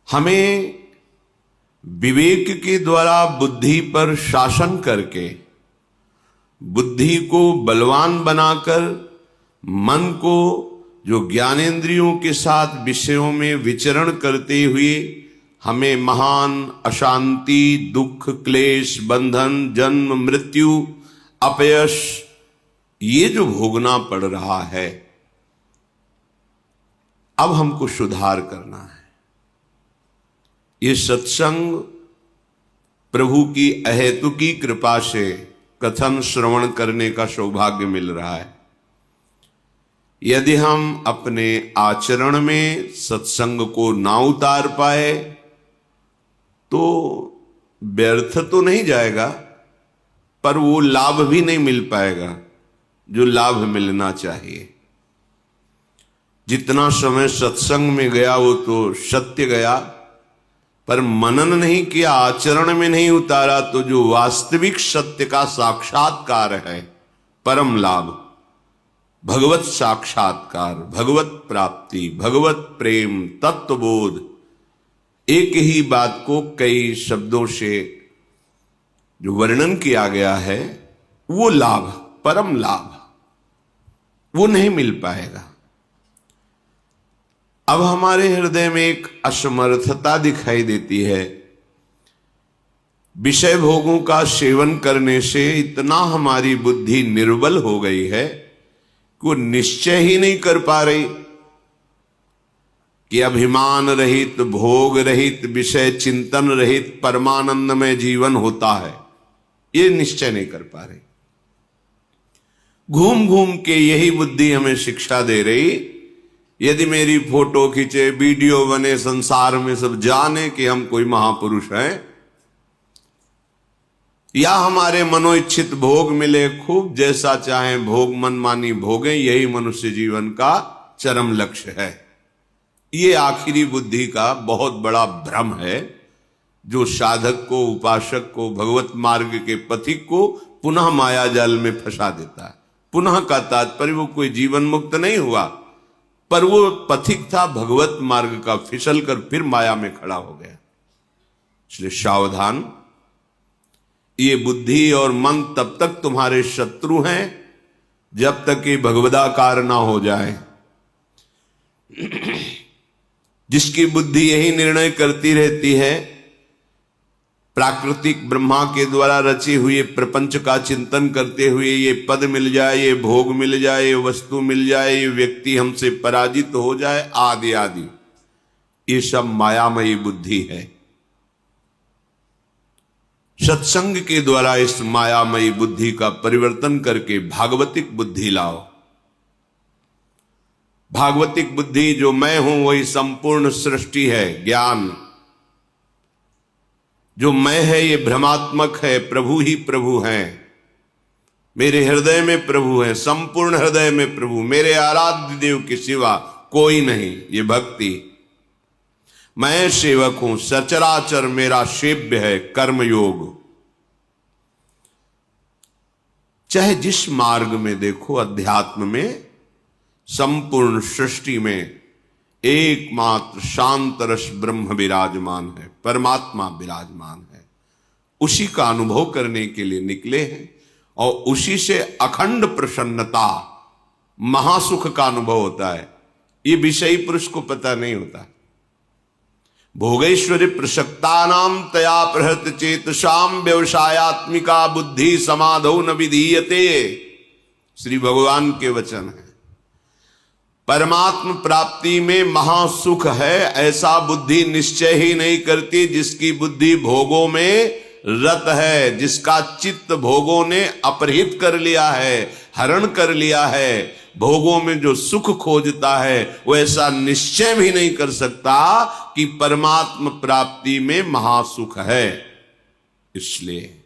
हमें विवेक के द्वारा बुद्धि पर शासन करके, बुद्धि को बलवान बनाकर, मन को जो ज्ञानेंद्रियों के साथ विषयों में विचरण करते हुए हमें महान अशांति, दुख, क्लेश, बंधन, जन्म, मृत्यु, अपयश ये जो भोगना पड़ रहा है, अब हमको सुधार करना है। ये सत्संग प्रभु की अहेतुकी कृपा से कथन श्रवण करने का सौभाग्य मिल रहा है। यदि हम अपने आचरण में सत्संग को ना उतार पाए तो व्यर्थ तो नहीं जाएगा, पर वो लाभ भी नहीं मिल पाएगा जो लाभ मिलना चाहिए। जितना समय सत्संग में गया वो तो सत्य गया, पर मनन नहीं किया, आचरण में नहीं उतारा, तो जो वास्तविक सत्य का साक्षात्कार है, परम लाभ, भगवत साक्षात्कार, भगवत प्राप्ति, भगवत प्रेम, तत्वबोध, एक ही बात को कई शब्दों से जो वर्णन किया गया है, वो लाभ, परम लाभ, वो नहीं मिल पाएगा। अब हमारे हृदय में एक असमर्थता दिखाई देती है। विषय भोगों का सेवन करने से इतना हमारी बुद्धि निर्बल हो गई है कि वो निश्चय ही नहीं कर पा रही कि अभिमान रहित, भोग रहित, विषय चिंतन रहित परमानंदमय जीवन होता है। ये निश्चय नहीं कर पा रही। घूम घूम के यही बुद्धि हमें शिक्षा दे रही, यदि मेरी फोटो खींचे, वीडियो बने, संसार में सब जाने कि हम कोई महापुरुष हैं, या हमारे मनोइच्छित भोग मिले, खूब जैसा चाहे भोग मनमानी भोगें, यही मनुष्य जीवन का चरम लक्ष्य है। ये आखिरी बुद्धि का बहुत बड़ा भ्रम है जो साधक को, उपासक को, भगवत मार्ग के पथिक को पुनः माया जाल में फंसा देता है। पुनः का तात्पर्य वो कोई जीवन मुक्त नहीं हुआ, पर वो पथिक था भगवत मार्ग का, फिसल कर फिर माया में खड़ा हो गया। इसलिए सावधान, ये बुद्धि और मन तब तक तुम्हारे शत्रु हैं जब तक ये भगवदाकार ना हो जाए। जिसकी बुद्धि यही निर्णय करती रहती है, प्राकृतिक ब्रह्मा के द्वारा रचे हुए प्रपंच का चिंतन करते हुए, ये पद मिल जाए, ये भोग मिल जाए, ये वस्तु मिल जाए, ये व्यक्ति हमसे पराजित हो जाए, आदि आदि, ये सब मायामयी बुद्धि है। सत्संग के द्वारा इस मायामयी बुद्धि का परिवर्तन करके भागवतिक बुद्धि लाओ। भागवतिक बुद्धि जो मैं हूं वही संपूर्ण सृष्टि है, ज्ञान जो मैं है ये भ्रमात्मक है, प्रभु ही प्रभु हैं, मेरे हृदय में प्रभु है, संपूर्ण हृदय में प्रभु, मेरे आराध्य देव के सिवा कोई नहीं, ये भक्ति। मैं सेवक हूं, सचराचर मेरा सेव्य है, कर्मयोग। चाहे जिस मार्ग में देखो, अध्यात्म में, संपूर्ण सृष्टि में एकमात्र शांत रस ब्रह्म विराजमान है, परमात्मा विराजमान है। उसी का अनुभव करने के लिए निकले हैं और उसी से अखंड प्रसन्नता, महासुख का अनुभव होता है। ये विषयी पुरुष को पता नहीं होता। भोगेश्वरी प्रसक्तानाम तया प्रहृत चेतसाम व्यवसायात्मिका बुद्धि समाधौ न विधीयते, श्री भगवान के वचन है। परमात्म प्राप्ति में महासुख है, ऐसा बुद्धि निश्चय ही नहीं करती जिसकी बुद्धि भोगों में रत है, जिसका चित्त भोगों ने अपहृत कर लिया है, हरण कर लिया है। भोगों में जो सुख खोजता है वो ऐसा निश्चय भी नहीं कर सकता कि परमात्म प्राप्ति में महासुख है। इसलिए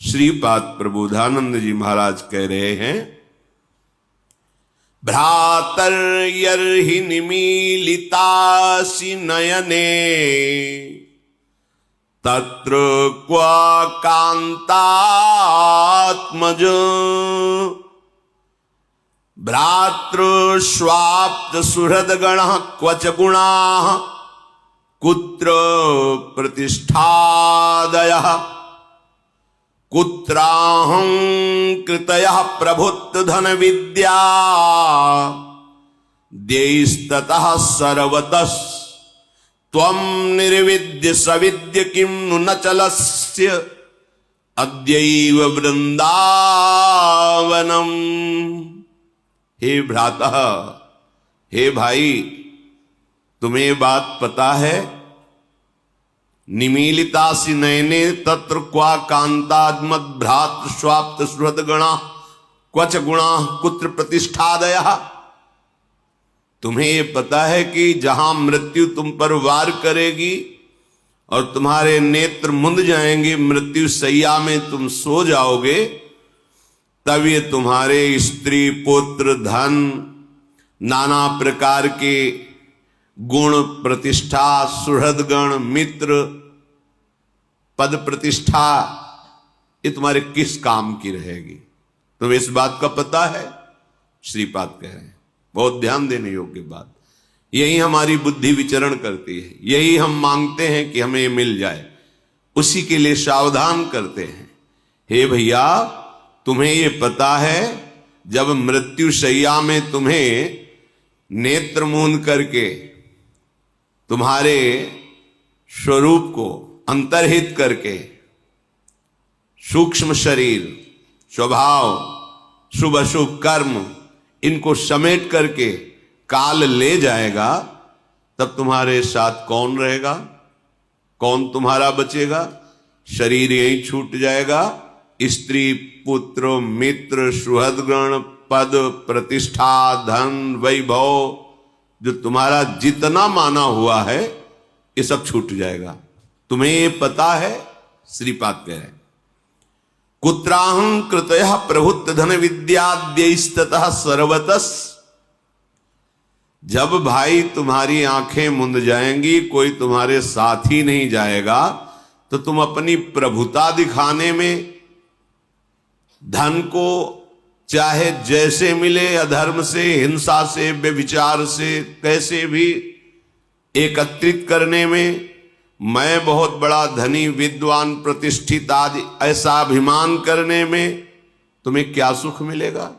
श्रीपाद प्रबोधानंद जी महाराज कह रहे हैं, भ्रातर्यर्हि निमीलितासि नयने तत्र क्व कान्तात्मज भ्रातृस्वाप्त सुहृदगणः क्वच गुणाः कुत्र प्रतिष्ठादयः कुत्राहं कृतयः प्रभुत्व धन विद्या देस्ततः सर्वतः त्वं निर्विद्य सविद्य किं नु न चलस्य अद्यैव वृंदावनम। हे भ्रातः, हे भाई, तुम्हें बात पता है? निमीलितासि नयने तत्र क्वा कांताद्मद भ्रात स्वाप्त सुहृद गणा क्वच गुणा कुत्र प्रतिष्ठादयः। तुम्हें ये पता है कि जहां मृत्यु तुम पर वार करेगी और तुम्हारे नेत्र मुंद जाएंगे, मृत्यु सैया में तुम सो जाओगे, तब ये तुम्हारे स्त्री पुत्र धन नाना प्रकार के गुण प्रतिष्ठा सुहृदगण मित्र पद प्रतिष्ठा ये तुम्हारे किस काम की रहेगी? तुम्हें इस बात का पता है? श्रीपाद कह रहे हैं, बहुत ध्यान देने योग्य बात। यही हमारी बुद्धि विचरण करती है, यही हम मांगते हैं कि हमें मिल जाए, उसी के लिए सावधान करते हैं। हे भैया, तुम्हें ये पता है जब मृत्यु शैया में तुम्हें नेत्र मूंद करके तुम्हारे स्वरूप को अंतर्हित करके सूक्ष्म शरीर स्वभाव शुभ अशुभ कर्म इनको समेट करके काल ले जाएगा, तब तुम्हारे साथ कौन रहेगा? कौन तुम्हारा बचेगा? शरीर यही छूट जाएगा। स्त्री पुत्र मित्र सुहृदगण पद प्रतिष्ठा धन वैभव जो तुम्हारा जितना माना हुआ है ये सब छूट जाएगा। तुम्हें ये पता है? श्रीपाद कह रहे हैं, कुत्राहं कृतयः प्रभुत्व धन विद्याद्यैस्ततः सर्वतः। जब भाई तुम्हारी आंखें मुंद जाएंगी, कोई तुम्हारे साथ ही नहीं जाएगा, तो तुम अपनी प्रभुता दिखाने में धन को चाहे जैसे मिले, अधर्म से, हिंसा से, व्यभिचार से, कैसे भी एकत्रित करने में, मैं बहुत बड़ा धनी विद्वान प्रतिष्ठित आदि ऐसा अभिमान करने में तुम्हें क्या सुख मिलेगा?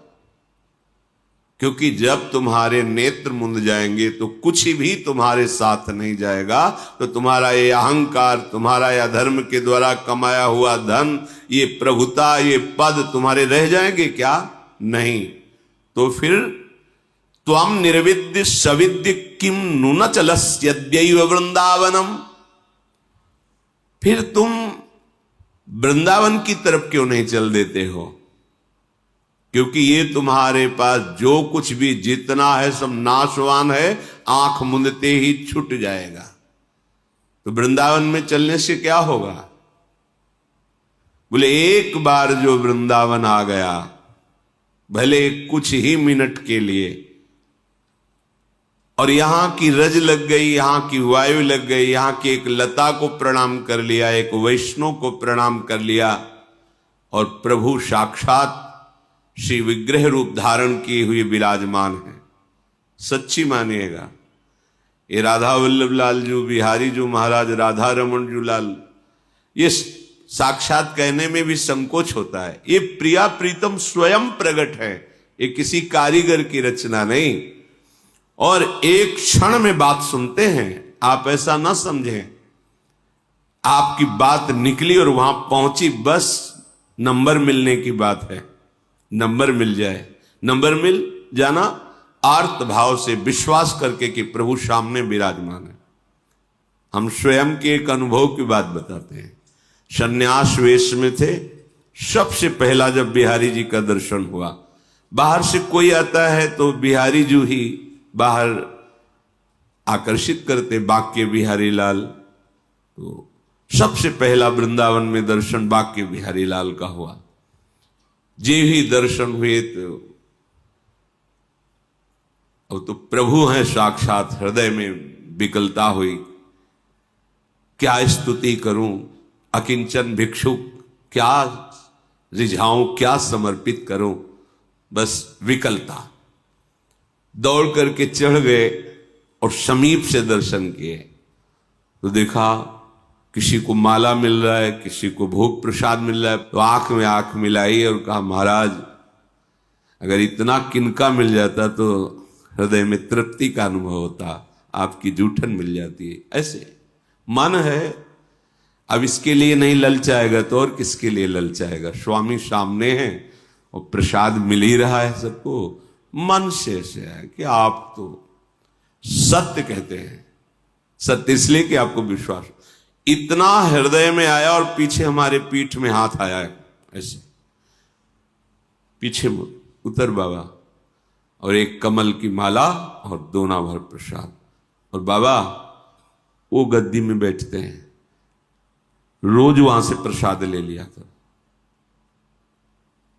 क्योंकि जब तुम्हारे नेत्र मुंद जाएंगे तो कुछ भी तुम्हारे साथ नहीं जाएगा। तो तुम्हारा ये अहंकार, तुम्हारा ये अधर्म के द्वारा कमाया हुआ धन, ये प्रभुता, ये पद तुम्हारे रह जाएंगे क्या? नहीं। तो फिर त्वं निर्विद्य सविद्य किम नु न चलस्यद्यैव वृंदावनम। फिर तुम वृंदावन की तरफ क्यों नहीं चल देते हो? क्योंकि ये तुम्हारे पास जो कुछ भी जितना है सब नाशवान है, आंख मूंदते ही छूट जाएगा। तो वृंदावन में चलने से क्या होगा? बोले एक बार जो वृंदावन आ गया, भले कुछ ही मिनट के लिए, और यहां की रज लग गई, यहां की वायु लग गई, यहां की एक लता को प्रणाम कर लिया, एक वैष्णव को प्रणाम कर लिया, और प्रभु साक्षात श्री विग्रह रूप धारण किए हुए विराजमान है। सच्ची मानिएगा, ये राधा वल्लभ लाल जो, बिहारी जो महाराज, राधा रमन जो लाल, ये साक्षात कहने में भी संकोच होता है। ये प्रिया प्रीतम स्वयं प्रकट है, ये किसी कारीगर की रचना नहीं। और एक क्षण में बात सुनते हैं, आप ऐसा ना समझें आपकी बात निकली और वहां पहुंची, बस नंबर मिलने की बात है। नंबर मिल जाए, नंबर मिल जाना आर्त भाव से विश्वास करके कि प्रभु सामने विराजमान है। हम स्वयं के एक अनुभव की बात बताते हैं। सन्यास वेश में थे, सबसे पहला जब बिहारी जी का दर्शन हुआ, बाहर से कोई आता है तो बिहारी जी ही बाहर आकर्षित करते, बांके बिहारी लाल। तो सबसे पहला वृंदावन में दर्शन बांके बिहारी लाल का हुआ। जे ही दर्शन हुए तो अब तो प्रभु हैं साक्षात, हृदय में विकलता हुई, क्या स्तुति करूं, अकिंचन भिक्षुक, क्या रिझाऊं, क्या समर्पित करूं, बस विकलता। दौड़ करके चढ़ गए और समीप से दर्शन किए। तो देखा किसी को माला मिल रहा है, किसी को भोग प्रसाद मिल रहा है, तो आंख में आंख मिलाई और कहा महाराज अगर इतना किनका मिल जाता तो हृदय में तृप्ति का अनुभव होता, आपकी जूठन मिल जाती है। ऐसे मन है, अब इसके लिए नहीं ललचाएगा तो और किसके लिए ललचाएगा। स्वामी सामने हैं और प्रसाद मिल ही रहा है सबको। मन से ऐसे है कि आप तो सत्य कहते हैं, सत्य इसलिए कि आपको विश्वास, इतना हृदय में आया और पीछे हमारे पीठ में हाथ आया है, ऐसे पीछे उतर बाबा, और एक कमल की माला और दोना भर प्रसाद। और बाबा वो गद्दी में बैठते हैं, रोज वहां से प्रसाद ले लिया था।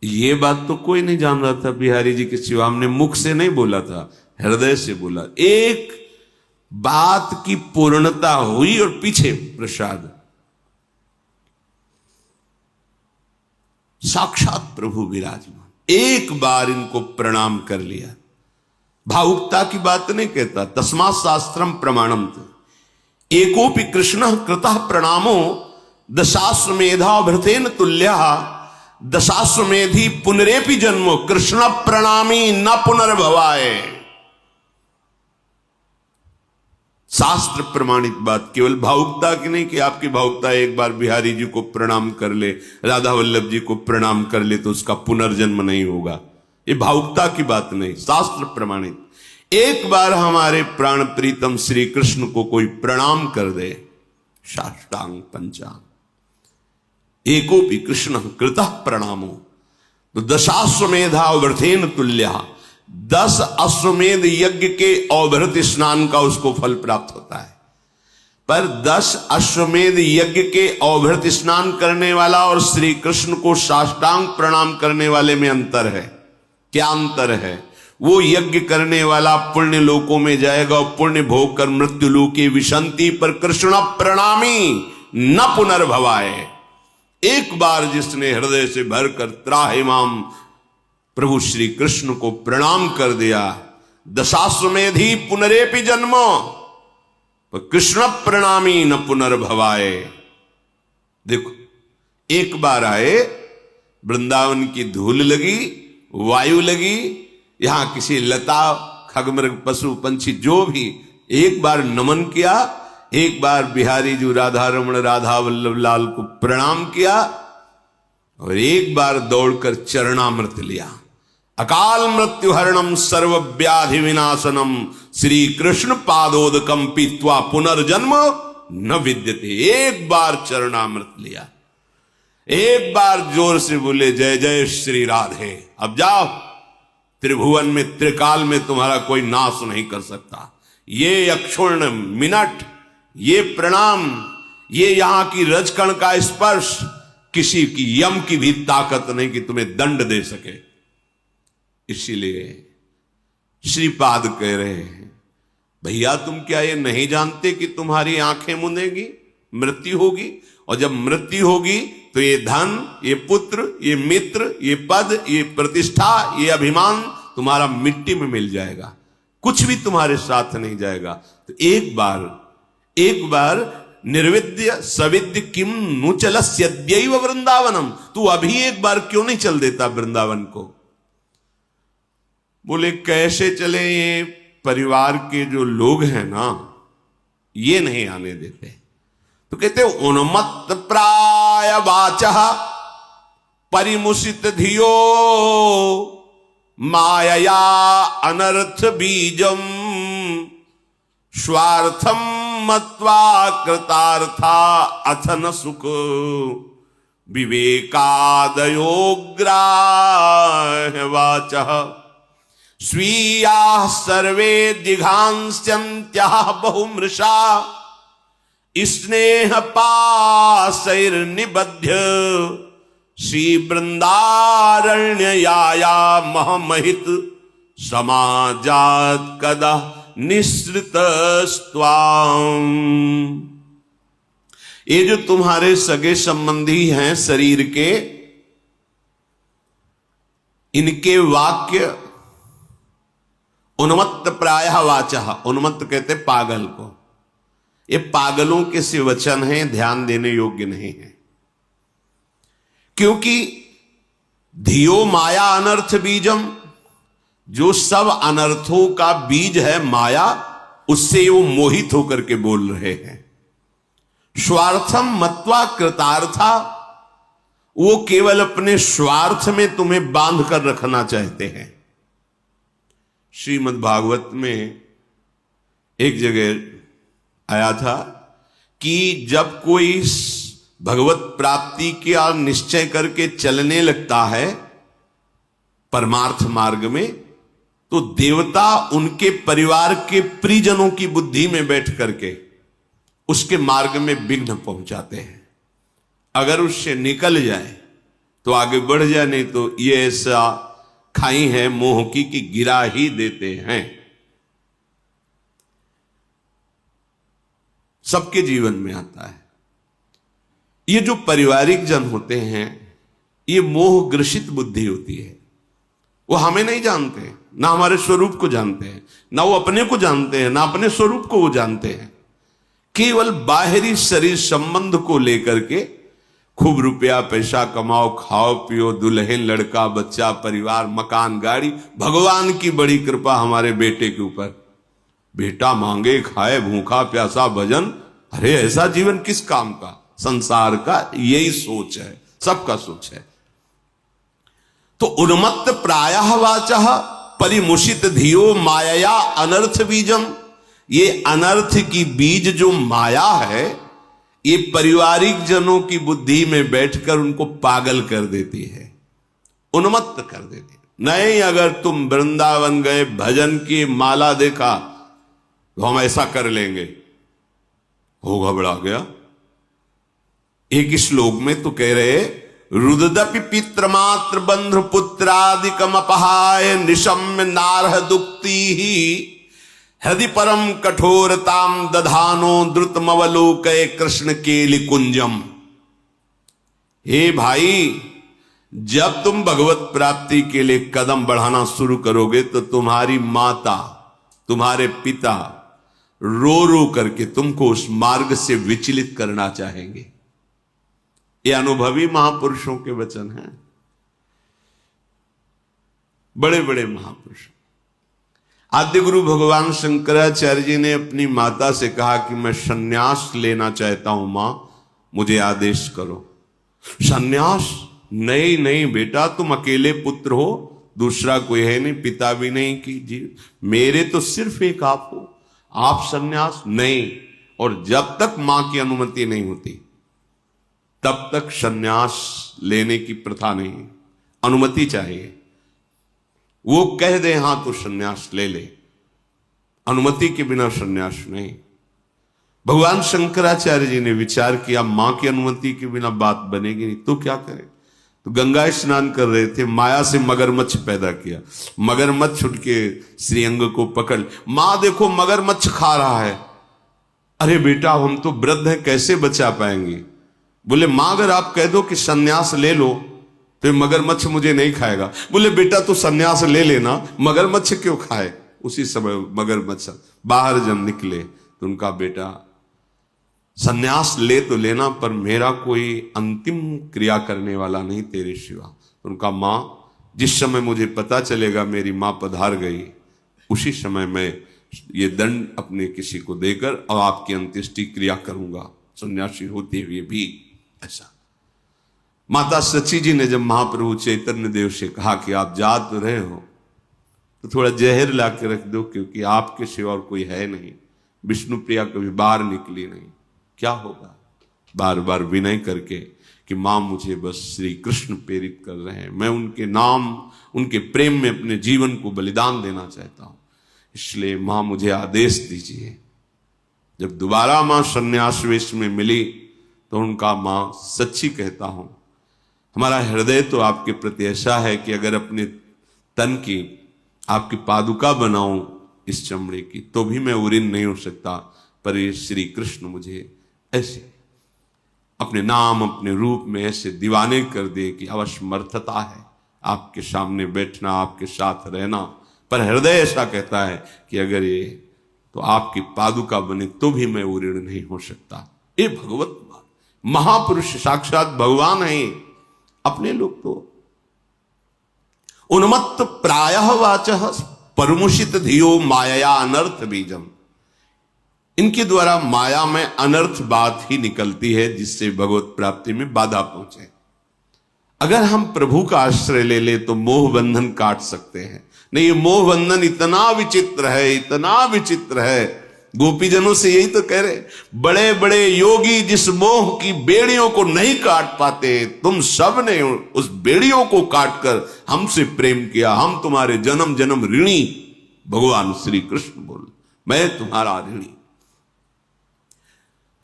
ये बात तो कोई नहीं जान रहा था बिहारी जी के सिवा, हमने मुख से नहीं बोला था, हृदय से बोला। एक बात की पूर्णता हुई और पीछे प्रसाद, साक्षात प्रभु विराजमान। एक बार इनको प्रणाम कर लिया, भावुकता की बात नहीं कहता, तस्मात् शास्त्रम प्रमाणम। एकोपि कृष्ण कृतः प्रणामो दशाश्वमेधा भृतेन तुल्य दशाश्वमेधी पुनरेपि जन्मो कृष्ण प्रणामी न पुनर्भवाय। शास्त्र प्रमाणित बात, केवल भावुकता की नहीं कि आपकी भावुकता एक बार बिहारी जी को प्रणाम कर ले, राधा वल्लभ जी को प्रणाम कर ले तो उसका पुनर्जन्म नहीं होगा, ये भावुकता की बात नहीं, शास्त्र प्रमाणित। एक बार हमारे प्राण प्रीतम श्री कृष्ण को कोई प्रणाम कर दे, साष्टांग पंचांग, एकोपि कृष्ण कृतः प्रणामो, तो दशाश्वमेधा व्रतेन तुल्य, 10 अश्वमेध यज्ञ के अवभृत स्नान का उसको फल प्राप्त होता है। पर 10 अश्वमेध यज्ञ के अवभृत स्नान करने वाला और श्री कृष्ण को साष्टांग प्रणाम करने वाले में अंतर है। क्या अंतर है? वो यज्ञ करने वाला पुण्य लोकों में जाएगा और पुण्य भोग कर मृत्यु लोके विशंति, पर कृष्ण प्रणामी न पुनर्भवाए। एक बार जिसने हृदय से भरकर त्राहिमाम प्रभु श्री कृष्ण को प्रणाम कर दिया, दशाश्वमेधी पुनरेपि जन्मो, पर कृष्ण प्रणामी न पुनर्भवाए। देखो एक बार आए, वृंदावन की धूल लगी, वायु लगी, यहां किसी लता खगमृग पशु पंछी जो भी एक बार नमन किया, एक बार बिहारी जी राधा रमण राधा वल्लभ लाल को प्रणाम किया और एक बार दौड़कर चरणामृत लिया। अकाल मृत्यु हरणम सर्व व्याधि विनाशनम श्री कृष्ण पादोदकम पीत्वा पुनर्जन्म न विद्यते। एक बार चरणामृत लिया, एक बार जोर से बोले जय जय श्री राधे। अब जाओ, त्रिभुवन में त्रिकाल में तुम्हारा कोई नाश नहीं कर सकता। ये अक्षुण्ण मिनट, ये प्रणाम, ये यहां की रजकण का स्पर्श, किसी की यम की भी ताकत नहीं कि तुम्हें दंड दे सके। इसीलिए श्रीपाद कह रहे हैं, भैया तुम क्या ये नहीं जानते कि तुम्हारी आंखें मुंदेगी, मृत्यु होगी, और जब मृत्यु होगी तो ये धन, ये पुत्र, ये मित्र, ये पद, ये प्रतिष्ठा, ये अभिमान तुम्हारा मिट्टी में मिल जाएगा, कुछ भी तुम्हारे साथ नहीं जाएगा। तो एक बार निर्विद्य सविद्य किम नु चलस्यद्यैव वृंदावनम, तू अभी एक बार क्यों नहीं चल देता वृंदावन को? बोले कैसे चले, ये परिवार के जो लोग हैं ना ये नहीं आने देते। तो कहते उन्मत्त प्राय वाचः परिमुषित धियो मायया अनर्थ बीजम स्वार्थम मत्वा कृतार्था अथन सुख विवेकादयो ग्राह्य वाचः स्वीया सर्वे जिघांस्यन्त्यः बहुमृषा स्नेह पाशैर्निबध्य श्री वृंदारण्यया महमहित समाजात कदा निःसृतस्त्वाम्। ये जो तुम्हारे सगे संबंधी हैं शरीर के, इनके वाक्य उन्मत्त प्रायः वाचः, उन्मत्त कहते पागल को, ये पागलों के से वचन हैं, ध्यान देने योग्य नहीं है। क्योंकि धियो माया अनर्थ बीजम, जो सब अनर्थों का बीज है माया, उससे वो मोहित होकर के बोल रहे हैं। स्वार्थम मत्वा कृतार्था, वो केवल अपने स्वार्थ में तुम्हें बांध कर रखना चाहते हैं। श्रीमद् भागवत में एक जगह आया था कि जब कोई भगवत प्राप्ति का निश्चय करके चलने लगता है परमार्थ मार्ग में, तो देवता उनके परिवार के परिजनों की बुद्धि में बैठ करके उसके मार्ग में विघ्न पहुंचाते हैं। अगर उससे निकल जाए तो आगे बढ़ जाए, नहीं तो ये ऐसा खाई है मोह की कि गिरा ही देते हैं। सबके जीवन में आता है। ये जो पारिवारिक जन होते हैं, ये मोह ग्रसित बुद्धि होती है। वो हमें नहीं जानते, ना हमारे स्वरूप को जानते हैं, ना वो अपने को जानते हैं, ना अपने स्वरूप को वो जानते हैं। केवल बाहरी शरीर संबंध को लेकर के खूब रुपया पैसा कमाओ, खाओ पियो, दुल्हन लड़का बच्चा परिवार मकान गाड़ी, भगवान की बड़ी कृपा हमारे बेटे के ऊपर, बेटा मांगे खाए भूखा प्यासा भजन। अरे ऐसा जीवन किस काम का? संसार का यही सोच है, सबका सोच है। तो उन्मत्त प्रायः वाचः परिमुषित धियो माया अनर्थ बीजम, ये अनर्थ की बीज जो माया है, ये पारिवारिक जनों की बुद्धि में बैठकर उनको पागल कर देती है, उन्मत्त कर देती है। नहीं, अगर तुम वृंदावन गए, भजन की माला देखा, तो हम ऐसा कर लेंगे, हो घबरा गया। एक श्लोक में तो कह रहे, रुददपि पितृमात्र बंध्र पुत्रादिकम अपहाय निशम्य नारह दुक्ति ही हृदि परम कठोरताम दधानो द्रुतमवलोकय कृष्ण केलि कुंजम। हे भाई, जब तुम भगवत प्राप्ति के लिए कदम बढ़ाना शुरू करोगे तो तुम्हारी माता तुम्हारे पिता रो रो करके तुमको उस मार्ग से विचलित करना चाहेंगे। ये अनुभवी महापुरुषों के वचन हैं, बड़े बड़े महापुरुष। आद्य गुरु भगवान शंकराचार्य जी ने अपनी माता से कहा कि मैं सन्यास लेना चाहता हूं मां, मुझे आदेश करो। सन्यास? नहीं नहीं बेटा, तुम अकेले पुत्र हो, दूसरा कोई है नहीं, पिता भी नहीं कि जी मेरे तो सिर्फ एक आप हो, आप सन्यास? नहीं। और जब तक मां की अनुमति नहीं होती तब तक सन्यास लेने की प्रथा नहीं, अनुमति चाहिए। वो कह दे हां तो सन्यास ले ले, अनुमति के बिना सन्यास नहीं। भगवान शंकराचार्य जी ने विचार किया मां की अनुमति के बिना बात बनेगी नहीं, तो क्या करें? तो गंगा स्नान कर रहे थे, माया से मगरमच्छ पैदा किया। मगरमच्छ छुट के श्रीअंग को पकड़, मां देखो मगरमच्छ खा रहा है। अरे बेटा, हम तो वृद्ध हैं, कैसे बचा पाएंगे? बोले मां, अगर आप कह दो कि सन्यास ले लो तो मगरमच्छ मुझे नहीं खाएगा। बोले बेटा तो सन्यास ले लेना, मगरमच्छ क्यों खाए? उसी समय मगरमच्छ बाहर जब निकले तो उनका बेटा, सन्यास ले तो लेना पर मेरा कोई अंतिम क्रिया करने वाला नहीं तेरे सिवा। उनका मां, जिस समय मुझे पता चलेगा मेरी मां पधार गई, उसी समय मैं ये दंड अपने किसी को देकर और आपकी अंत्येष्टि क्रिया करूंगा, सन्यासी होते हुए भी। ऐसा माता सची जी ने जब महाप्रभु चैतन्य देव से कहा कि आप जा तो रहे हो तो थोड़ा जहर ला के रख दो, क्योंकि आपके सिवा और कोई है नहीं। विष्णु प्रिया कभी बाहर निकली नहीं, क्या होगा? बार बार विनय करके कि मां मुझे बस श्री कृष्ण प्रेरित कर रहे हैं, मैं उनके नाम उनके प्रेम में अपने जीवन को बलिदान देना चाहता हूं, इसलिए मां मुझे आदेश दीजिए। जब दोबारा मां सन्यास वेश में मिली तो उनका मां, सच्ची कहता हूं, हमारा हृदय तो आपके प्रति ऐसा है कि अगर अपने तन की आपकी पादुका बनाऊं इस चमड़े की तो भी मैं उरीन नहीं हो सकता, पर ये श्री कृष्ण मुझे ऐसे अपने नाम अपने रूप में ऐसे दीवाने कर दे कि अवश्यमर्थता है आपके सामने बैठना, आपके साथ रहना। पर हृदय ऐसा कहता है कि अगर ये तो आपकी पादुका बने तो भी मैं वो ऋण नहीं हो सकता। ये भगवत महापुरुष साक्षात भगवान है। अपने लोग तो उन्मत्त प्रायः वाचः परमुषित धियो माया अनर्थ बीजम, इनके द्वारा माया में अनर्थ बात ही निकलती है जिससे भगवत प्राप्ति में बाधा पहुंचे। अगर हम प्रभु का आश्रय ले ले तो मोह बंधन काट सकते हैं। नहीं, ये मोह बंधन इतना विचित्र है, इतना विचित्र है। गोपीजनों से यही तो कह रहे, बड़े बड़े योगी जिस मोह की बेड़ियों को नहीं काट पाते, तुम सब ने उस बेड़ियों को काटकर हमसे प्रेम किया। हम तुम्हारे जन्म जन्म ऋणी। भगवान श्री कृष्ण बोल, मैं तुम्हारा ऋणी।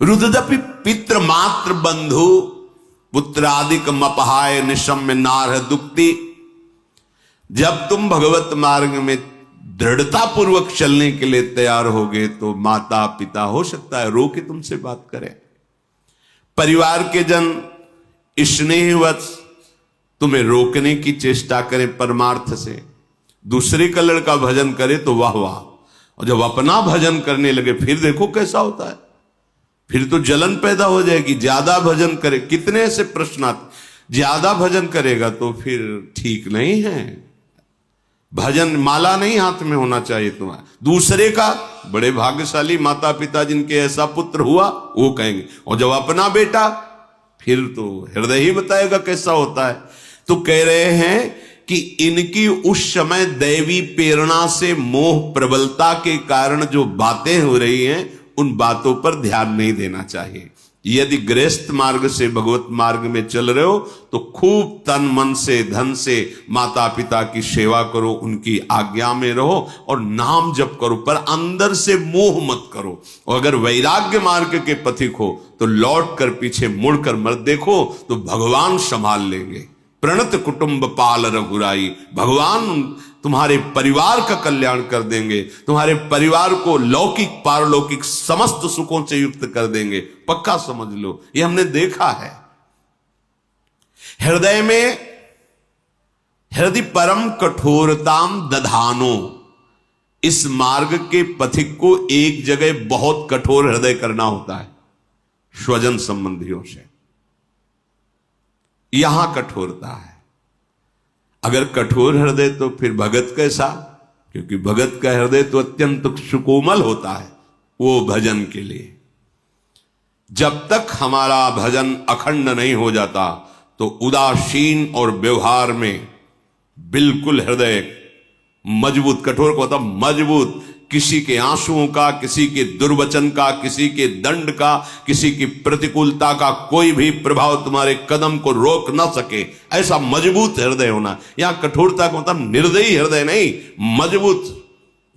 रुददपि पित्र मात्र बंधु पुत्रादिक मपहाय निशम्य नारह दुक्ति। जब तुम भगवत मार्ग में दृढ़ता पूर्वक चलने के लिए तैयार होगे तो माता पिता हो सकता है रो के तुमसे बात करें, परिवार के जन स्नेहवश तुम्हें रोकने की चेष्टा करें परमार्थ से। दूसरे का लड़का भजन करे तो वाह वाह, और जब अपना भजन करने लगे फिर देखो कैसा होता है। फिर तो जलन पैदा हो जाएगी। ज्यादा भजन करे, कितने ऐसे प्रश्न आते, ज्यादा भजन करेगा तो फिर ठीक नहीं है। भजन माला नहीं हाथ में होना चाहिए तुम्हारा। दूसरे का, बड़े भाग्यशाली माता पिता जिनके ऐसा पुत्र हुआ, वो कहेंगे। और जब अपना बेटा, फिर तो हृदय ही बताएगा कैसा होता है। तो कह रहे हैं कि इनकी उस समय दैवी प्रेरणा से मोह प्रबलता के कारण जो बातें हो रही हैं, उन बातों पर ध्यान नहीं देना चाहिए। यदि गृहस्थ मार्ग से भगवत मार्ग में चल रहे हो तो खूब तन मन से धन से माता पिता की सेवा करो, उनकी आज्ञा में रहो और नाम जप करो, पर अंदर से मोह मत करो। और अगर वैराग्य मार्ग के पथिक हो तो लौट कर पीछे मुड़कर मत देखो, तो भगवान संभाल लेंगे। प्रणत कुटुंब पाल रघुराई, भगवान तुम्हारे परिवार का कल्याण कर देंगे, तुम्हारे परिवार को लौकिक पारलौकिक समस्त सुखों से युक्त कर देंगे। पक्का समझ लो, ये हमने देखा है। हृदय परम कठोरताम दधानो, इस मार्ग के पथिक को एक जगह बहुत कठोर हृदय करना होता है, स्वजन संबंधियों से। यहां कठोरता है। अगर कठोर हृदय तो फिर भगत कैसा, क्योंकि भगत का हृदय तो अत्यंत सुकोमल होता है वो भजन के लिए। जब तक हमारा भजन अखंड नहीं हो जाता तो उदासीन और व्यवहार में बिल्कुल हृदय मजबूत, कठोर को होता मजबूत, किसी के आंसुओं का, किसी के दुर्वचन का, किसी के दंड का, किसी की प्रतिकूलता का कोई भी प्रभाव तुम्हारे कदम को रोक न सके, ऐसा मजबूत हृदय होना। यहां कठोरता का मतलब निर्दयी हृदय नहीं, मजबूत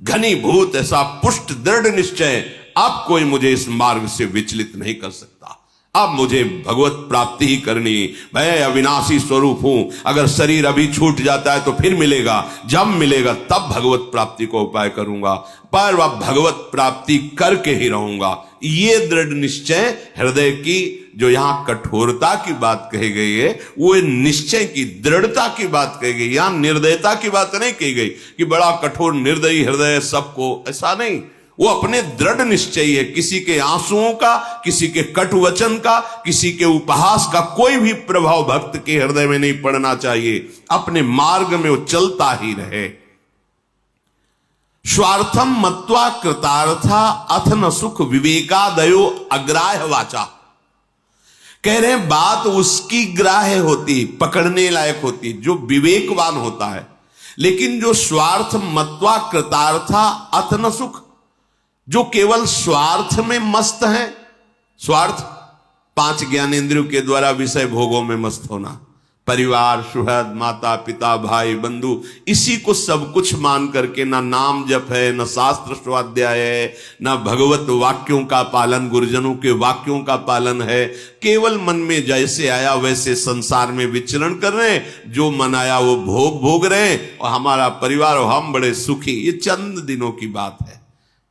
घनीभूत ऐसा पुष्ट दृढ़ निश्चय, अब कोई मुझे इस मार्ग से विचलित नहीं कर सकता। अब मुझे भगवत प्राप्ति ही करनी, मैं अविनाशी स्वरूप हूं। अगर शरीर अभी छूट जाता है तो फिर मिलेगा, जब मिलेगा तब भगवत प्राप्ति को उपाय करूंगा, पर वह भगवत प्राप्ति करके ही रहूंगा। ये दृढ़ निश्चय हृदय की, जो यहां कठोरता की बात कही गई है, वो निश्चय की दृढ़ता की बात कही गई। यहां निर्दयता की बात नहीं कही गई कि बड़ा कठोर निर्दयी हृदय सबको, ऐसा नहीं। वो अपने दृढ़ निश्चयी है। किसी के आंसुओं का, किसी के कटुवचन का, किसी के उपहास का कोई भी प्रभाव भक्त के हृदय में नहीं पड़ना चाहिए। अपने मार्ग में वो चलता ही रहे। स्वार्थम मत्वा कृतार्था अथ न सुख विवेकादयो अग्राह्य वाचा। कह रहे हैं बात उसकी ग्राह्य होती, पकड़ने लायक होती, जो विवेकवान होता है। लेकिन जो स्वार्थ मत्वा कृतार्था अथ न सुख, जो केवल स्वार्थ में मस्त हैं, स्वार्थ 5 ज्ञानेंद्रियों के द्वारा विषय भोगों में मस्त होना, परिवार, सुहृद, माता पिता, भाई बंधु, इसी को सब कुछ मान करके ना नाम जप है, ना शास्त्र स्वाध्याय है, ना भगवत वाक्यों का पालन, गुरुजनों के वाक्यों का पालन है। केवल मन में जैसे आया वैसे संसार में विचरण कर रहे हैं, जो मन आया वो भोग रहे हैं, और हमारा परिवार और हम बड़े सुखी। ये चंद दिनों की बात है।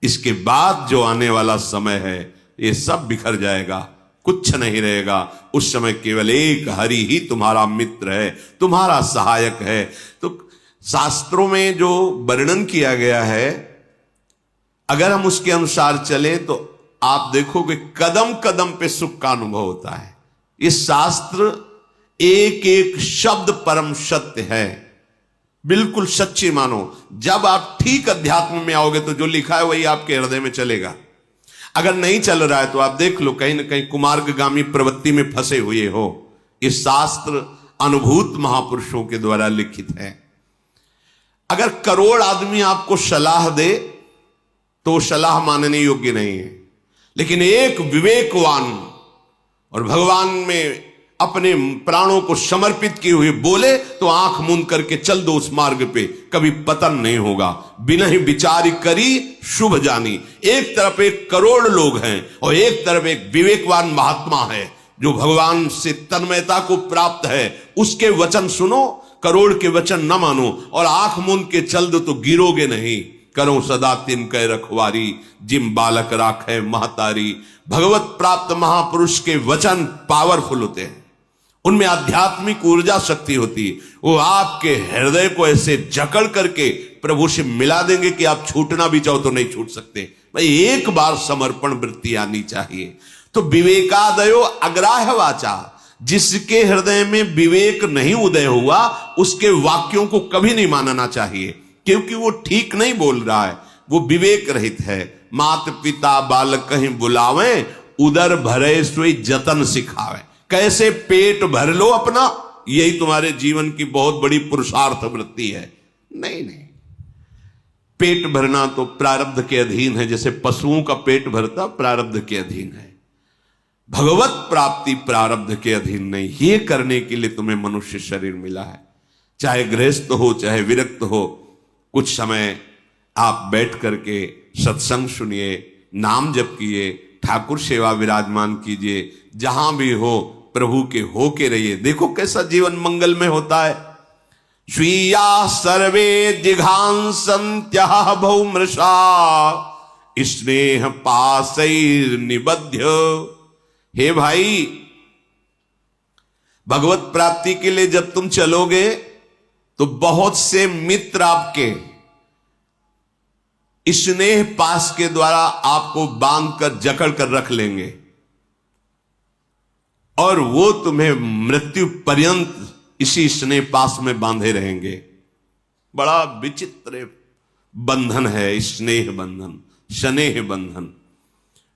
इसके बाद जो आने वाला समय है, ये सब बिखर जाएगा, कुछ नहीं रहेगा। उस समय केवल एक हरि ही तुम्हारा मित्र है, तुम्हारा सहायक है। तो शास्त्रों में जो वर्णन किया गया है, अगर हम उसके अनुसार चले तो आप देखोगे कदम कदम पे सुख का अनुभव होता है। इस शास्त्र एक एक शब्द परम सत्य है, बिल्कुल सच्ची मानो। जब आप ठीक अध्यात्म में आओगे तो जो लिखा है वही आपके हृदय में चलेगा। अगर नहीं चल रहा है तो आप देख लो कहीं ना कहीं कुमार्गगामी प्रवृत्ति में फंसे हुए हो। इस शास्त्र अनुभूत महापुरुषों के द्वारा लिखित है। अगर करोड़ आदमी आपको सलाह दे तो सलाह मानने योग्य नहीं है, लेकिन एक विवेकवान और भगवान में अपने प्राणों को समर्पित किए हुए बोले तो आंख मूंद करके चल दो उस मार्ग पे, कभी पतन नहीं होगा। बिना ही विचार करी शुभ जानी। एक तरफ एक करोड़ लोग हैं और एक तरफ एक विवेकवान महात्मा है जो भगवान से तन्मयता को प्राप्त है। उसके वचन सुनो, करोड़ के वचन न मानो और आंख मूंद के चल दो तो गिरोगे नहीं। करो सदा तिन कै रखवारी, जिम बालक राखे महतारी। भगवत प्राप्त महापुरुष के वचन पावरफुल होते हैं, उनमें आध्यात्मिक ऊर्जा शक्ति होती है। वो आपके हृदय को ऐसे जकड़ करके प्रभु से मिला देंगे कि आप छूटना भी चाहो तो नहीं छूट सकते। भाई एक बार समर्पण वृत्ति आनी चाहिए। तो विवेकादयो अग्राह्य वाचा, जिसके हृदय में विवेक नहीं उदय हुआ उसके वाक्यों को कभी नहीं मानना चाहिए, क्योंकि वो ठीक नहीं बोल रहा है, वो विवेक रहित है। मात पिता बालक कहीं बुलावे, उदर भरे सोई जतन सिखावे। कैसे पेट भर लो अपना, यही तुम्हारे जीवन की बहुत बड़ी पुरुषार्थ वृत्ति है। नहीं नहीं, पेट भरना तो प्रारब्ध के अधीन है, जैसे पशुओं का पेट भरता प्रारब्ध के अधीन है। भगवत प्राप्ति प्रारब्ध के अधीन नहीं। ये करने के लिए तुम्हें मनुष्य शरीर मिला है, चाहे गृहस्थ हो चाहे विरक्त हो। कुछ समय आप बैठ करके सत्संग सुनिए, नाम जप किए, ठाकुर सेवा विराजमान कीजिए, जहां भी हो प्रभु के हो के रहिए। देखो कैसा जीवन मंगल में होता है। स्वीया सर्वे जिघांसन्त्यः बहुमृषा, स्नेह पासैर निबध्य। हे भाई, भगवत प्राप्ति के लिए जब तुम चलोगे तो बहुत से मित्र आपके स्नेह पास के द्वारा आपको बांध कर जकड़ कर रख लेंगे और वो तुम्हें मृत्यु पर्यंत इसी स्नेह पास में बांधे रहेंगे। बड़ा विचित्र बंधन है स्नेह बंधन, स्नेह बंधन।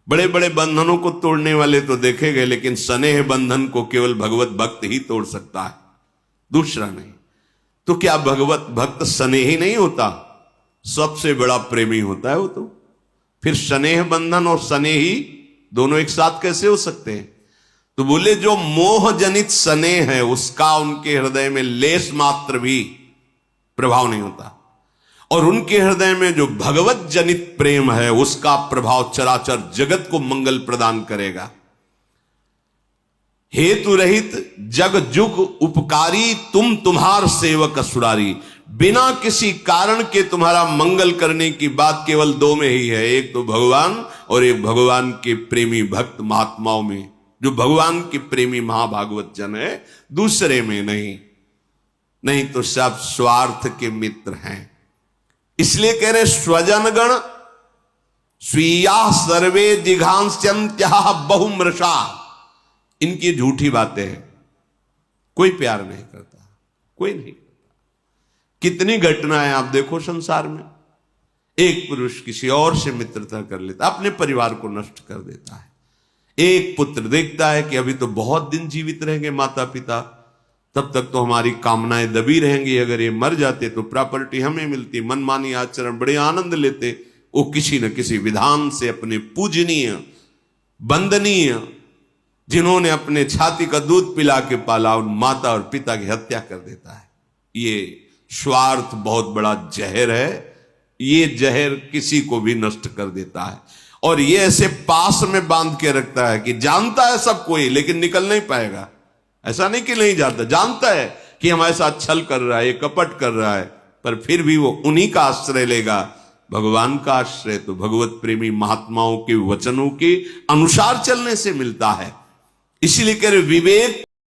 बड़े बड़े बंधनों को तोड़ने वाले तो देखे गए, लेकिन स्नेह बंधन को केवल भगवत भक्त ही तोड़ सकता है, दूसरा नहीं। तो क्या भगवत भक्त स्नेही नहीं होता? सबसे बड़ा प्रेमी होता है वो तो। फिर स्नेह बंधन और स्नेही दोनों एक साथ कैसे हो सकते हैं? तो बोले जो मोह जनित स्नेह है उसका उनके हृदय में लेस मात्र भी प्रभाव नहीं होता, और उनके हृदय में जो भगवत जनित प्रेम है उसका प्रभाव चराचर जगत को मंगल प्रदान करेगा। हेतु रहित जग जुग उपकारी, तुम तुम्हार सेवक असुरारी। बिना किसी कारण के तुम्हारा मंगल करने की बात केवल दो में ही है, एक तो भगवान और एक भगवान के प्रेमी भक्त महात्माओं में। जो भगवान के प्रेमी महाभागवत जन है, दूसरे में नहीं। नहीं तो सब स्वार्थ के मित्र हैं। इसलिए कह रहे स्वजनगण स्वीया सर्वे जिघांस्यन्त्यः बहुमृषा। इनकी झूठी बातें हैं, कोई प्यार नहीं करता, कोई नहीं करता। कितनी घटनाएं आप देखो संसार में, एक पुरुष किसी और से मित्रता कर लेता, अपने परिवार को नष्ट कर देता है। एक पुत्र देखता है कि अभी तो बहुत दिन जीवित रहेंगे माता पिता, तब तक तो हमारी कामनाएं दबी रहेंगी, अगर ये मर जाते तो प्रॉपर्टी हमें मिलती। मनमानी आचरण, बड़े आनंद लेते। वो किसी न किसी विधान से अपने पूजनीय वंदनीय, जिन्होंने अपने छाती का दूध पिला के पाला, उन माता और पिता की हत्या कर देता है। ये स्वार्थ बहुत बड़ा जहर है। ये जहर किसी को भी नष्ट कर देता है, और ये ऐसे पास में बांध के रखता है कि जानता है सब कोई, लेकिन निकल नहीं पाएगा। ऐसा नहीं कि नहीं जानता, जानता है कि हमारे साथ छल कर रहा है, ये कपट कर रहा है, पर फिर भी वो उन्हीं का आश्रय लेगा। भगवान का आश्रय तो भगवत प्रेमी महात्माओं के वचनों के अनुसार चलने से मिलता है। इसीलिए कह रहे विवेक